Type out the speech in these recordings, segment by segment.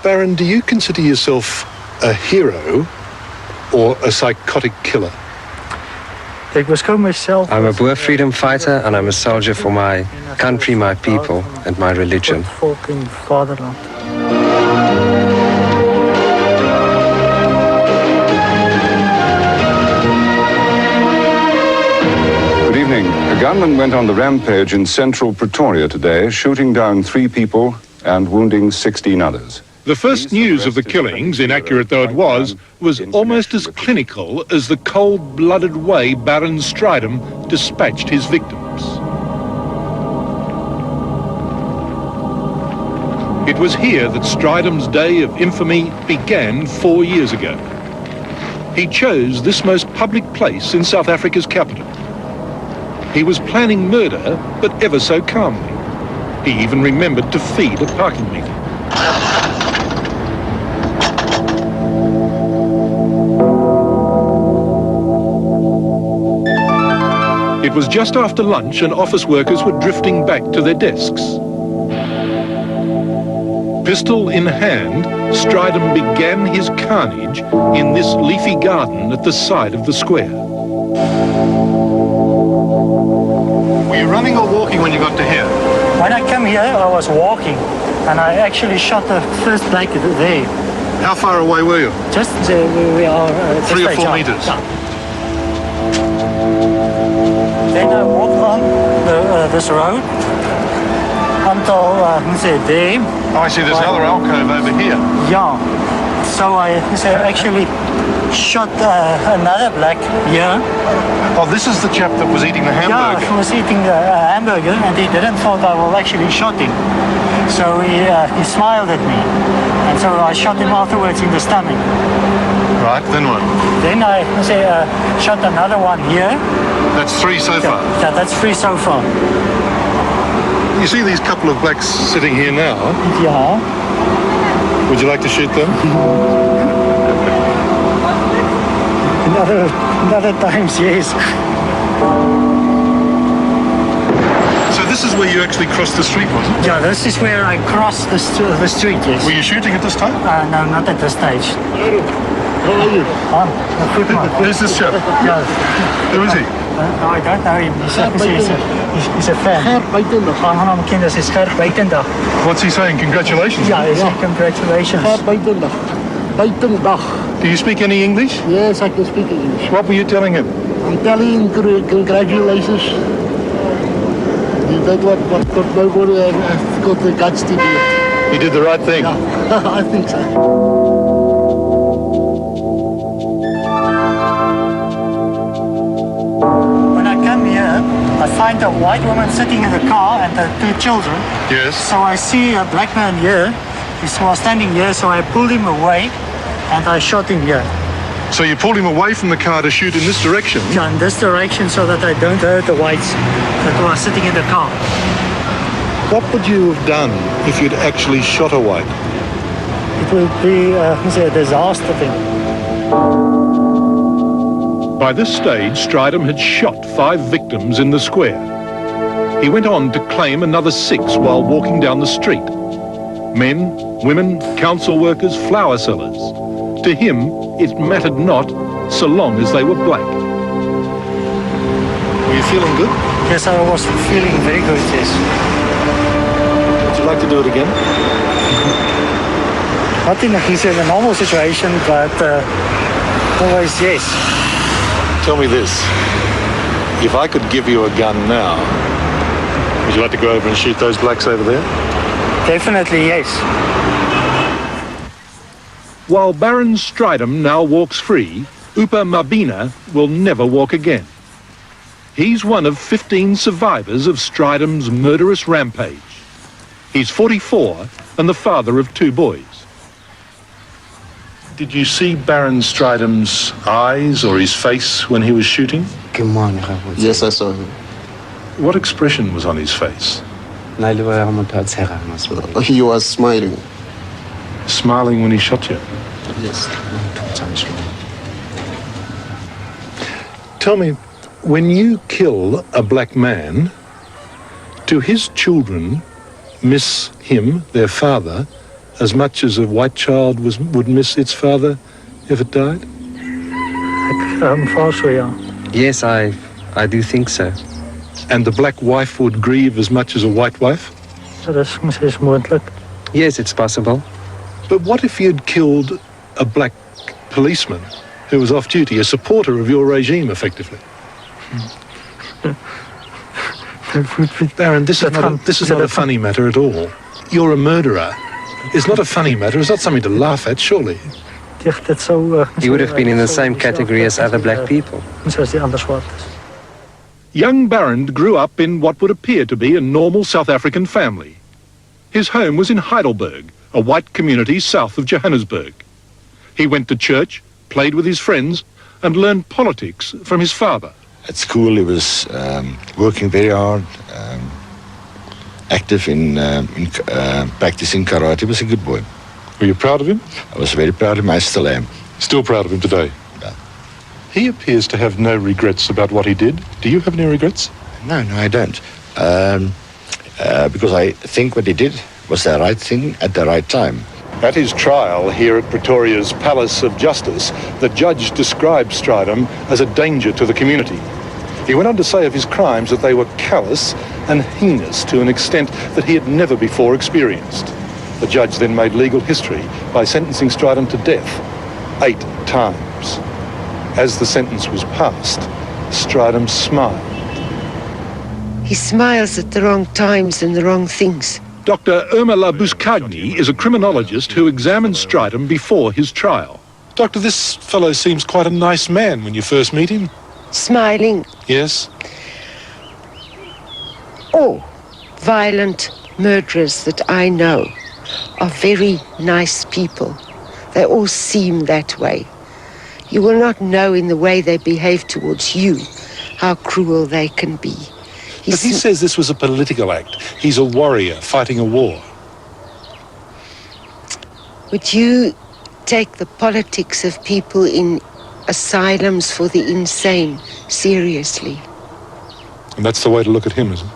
Barend, do you consider yourself a hero or a psychotic killer? I'm a Boer freedom fighter and I'm a soldier for my country, my people and my religion. Good evening. A gunman went on the rampage in central Pretoria today, shooting down 3 people and wounding 16 others. The first news of the killings, inaccurate though it was almost as clinical as the cold-blooded way Barend Strydom dispatched his victims. It was here that Strydom's day of infamy began 4 years ago. He chose this most public place in South Africa's capital. He was planning murder, but ever so calmly. He even remembered to feed a parking meter. It was just after lunch and office workers were drifting back to their desks. Pistol in hand, Strydom began his carnage in this leafy garden at the side of the square. Were you running or walking when you got to here? When I came here, I was walking, and I actually shot the first black there. How far away were you? Just we are 3 or 4 meters. Yeah. Then I walked on this road until there. Oh, I see there's another alcove over here. Yeah. So I actually shot another black here. Oh, this is the chap that was eating the hamburger. Yeah, he was eating the hamburger, and he didn't thought I will actually shot him. So he smiled at me, and so I shot him afterwards in the stomach. Right, then what? Then I shot another one here. That's 3 so far? Yeah, that's 3 so far. You see these couple of blacks sitting here now? Yeah. Would you like to shoot them? Another times, yes. So this is where you actually crossed the street, was it? Yeah, this is where I crossed the street, yes. Were you shooting at this time? No, not at this stage. How are you? I'm a good man. Who's this chap? Yeah. Who is he? No, I don't know him. He's a fan. What's he saying? Congratulations? Yeah, he's saying congratulations. Do you speak any English? Yes, I can speak English. What were you telling him? I'm telling him congratulations. He did what nobody has got the guts to do. He did the right thing? Yeah, I think so. I find a white woman sitting in the car and the 2 children. Yes. So I see a black man here. He was standing here, so I pulled him away and I shot him here. So you pulled him away from the car to shoot in this direction? Yeah, in this direction so that I don't hurt the whites that were sitting in the car. What would you have done if you'd actually shot a white? It would be a disaster thing. By this stage, Strydom had shot 5 victims in the square. He went on to claim another 6 while walking down the street. Men, women, council workers, flower sellers. To him, it mattered not so long as they were black. Were you feeling good? Yes, I was feeling very good, yes. Would you like to do it again? Not in a normal situation, but always yes. Tell me this, if I could give you a gun now, would you like to go over and shoot those blacks over there? Definitely, yes. While Barend Strydom now walks free, Upa Mabina will never walk again. He's one of 15 survivors of Strydom's murderous rampage. He's 44 and the father of 2 boys. Did you see Barend Strydom's eyes or his face when he was shooting? Yes, I saw him. What expression was on his face? He was smiling. Smiling when he shot you? Yes. Tell me, when you kill a black man, do his children miss him, their father, as much as a white child would miss its father if it died? Yes, I do think so. And the black wife would grieve as much as a white wife? Yes, it's possible. But what if you'd killed a black policeman who was off duty, a supporter of your regime, effectively? Barend, this is not a funny matter at all. You're a murderer. It's not a funny matter. It's not something to laugh at, surely. He would have been in the same category as other black people. Young Barend grew up in what would appear to be a normal South African family. His home was in Heidelberg, a white community south of Johannesburg. He went to church, played with his friends, and learned politics from his father. At school, he was working very hard, active in practicing karate. He was a good boy. Were you proud of him? I was very proud of him. I still am. Still proud of him today? Yeah. He appears to have no regrets about what he did. Do you have any regrets? No, I don't. Because I think what he did was the right thing at the right time. At his trial here at Pretoria's Palace of Justice, the judge described Strydom as a danger to the community. He went on to say of his crimes that they were callous and heinous to an extent that he had never before experienced. The judge then made legal history by sentencing Strydom to death 8 times. As the sentence was passed, Strydom smiled. He smiles at the wrong times and the wrong things. Dr. Irma Labuschagne is a criminologist who examined Strydom before his trial. Doctor, this fellow seems quite a nice man when you first meet him. Smiling. Yes? All violent murderers that I know are very nice people. They all seem that way. You will not know in the way they behave towards you how cruel they can be. But he says this was a political act. He's a warrior fighting a war. Would you take the politics of people in asylums for the insane seriously? And that's the way to look at him, is it?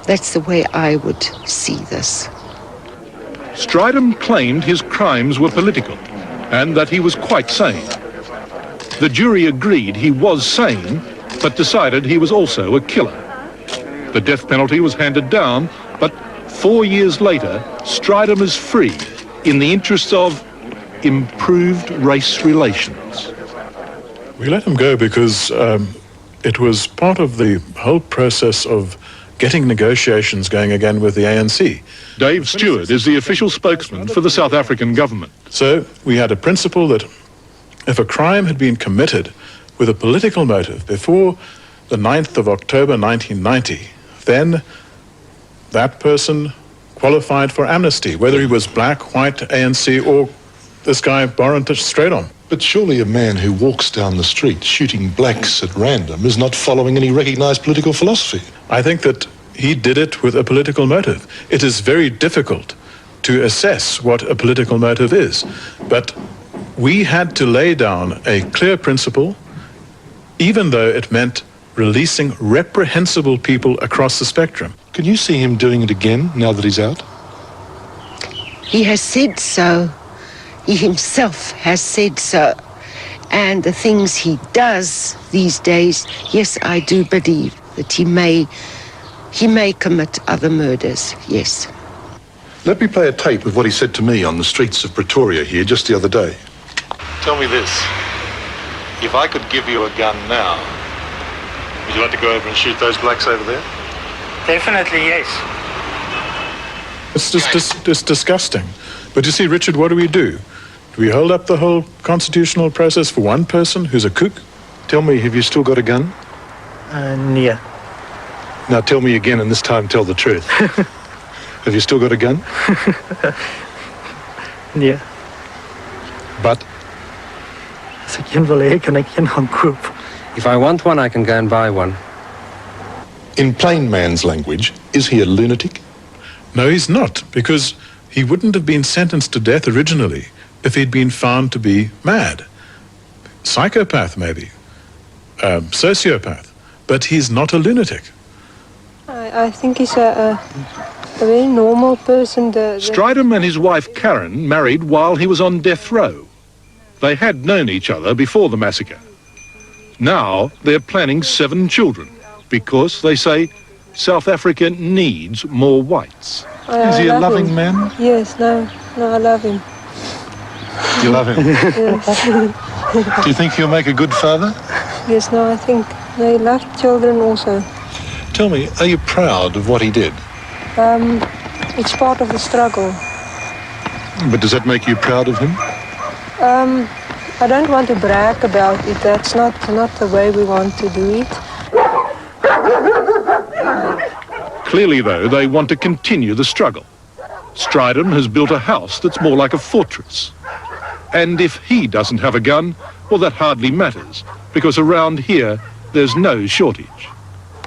That's the way I would see this. Strydom claimed his crimes were political and that he was quite sane. The jury agreed he was sane, but decided he was also a killer. The death penalty was handed down, but 4 years later, Strydom is free in the interests of improved race relations. We let him go because it was part of the whole process of getting negotiations going again with the ANC. Dave Stewart is the official spokesman for the South African government. So we had a principle that if a crime had been committed with a political motive before the 9th of October 1990, then that person qualified for amnesty, whether he was black, white, ANC, or this guy, Barend Strydom. But surely a man who walks down the street shooting blacks at random is not following any recognised political philosophy. I think that he did it with a political motive. It is very difficult to assess what a political motive is, but we had to lay down a clear principle, even though it meant releasing reprehensible people across the spectrum. Can you see him doing it again now that he's out? He has said so. He himself has said so. And the things he does these days, yes, I do believe that he may commit other murders, yes. Let me play a tape of what he said to me on the streets of Pretoria here just the other day. Tell me this. If I could give you a gun now, would you like to go over and shoot those blacks over there? Definitely, yes. It's just disgusting. But you see, Richard, what do? Do we hold up the whole constitutional process for one person who's a kook? Tell me, have you still got a gun? Yeah. Now tell me again, and this time tell the truth. Have you still got a gun? Yeah. But? As ek een wil hê, kan ek een gaan koop. If I want one, I can go and buy one. In plain man's language, is he a lunatic? No, he's not, because he wouldn't have been sentenced to death originally if he'd been found to be mad. Psychopath, maybe. Sociopath. But he's not a lunatic. I think he's a a very normal person. Strydom and his wife Karen married while he was on death row. They had known each other before the massacre. Now they're planning 7 children because, they say, South Africa needs more whites. Is he a loving man? Yes, no, I love him. You love him? Yes. Do you think he'll make a good father? Yes, no, I think they love children also. Tell me, are you proud of what he did? It's part of the struggle. But does that make you proud of him? I don't want to brag about it. That's not the way we want to do it. Clearly, though, they want to continue the struggle. Strydom has built a house that's more like a fortress. And if he doesn't have a gun, well, that hardly matters, because around here, there's no shortage.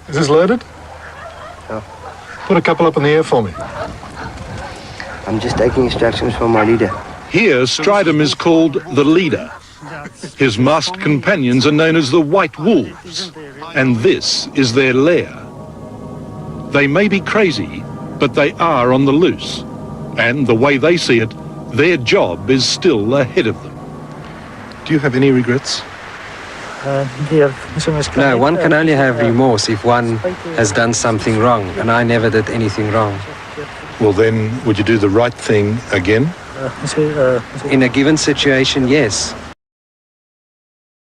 Is this loaded? Yeah. Put a couple up in the air for me. I'm just taking instructions from my leader. Here, Strydom is called the leader. His masked companions are known as the White Wolves, and this is their lair. They may be crazy, but they are on the loose, and the way they see it, their job is still ahead of them. Do you have any regrets? No, one can only have remorse if one has done something wrong, and I never did anything wrong. Well then, would you do the right thing again? In a given situation, yes.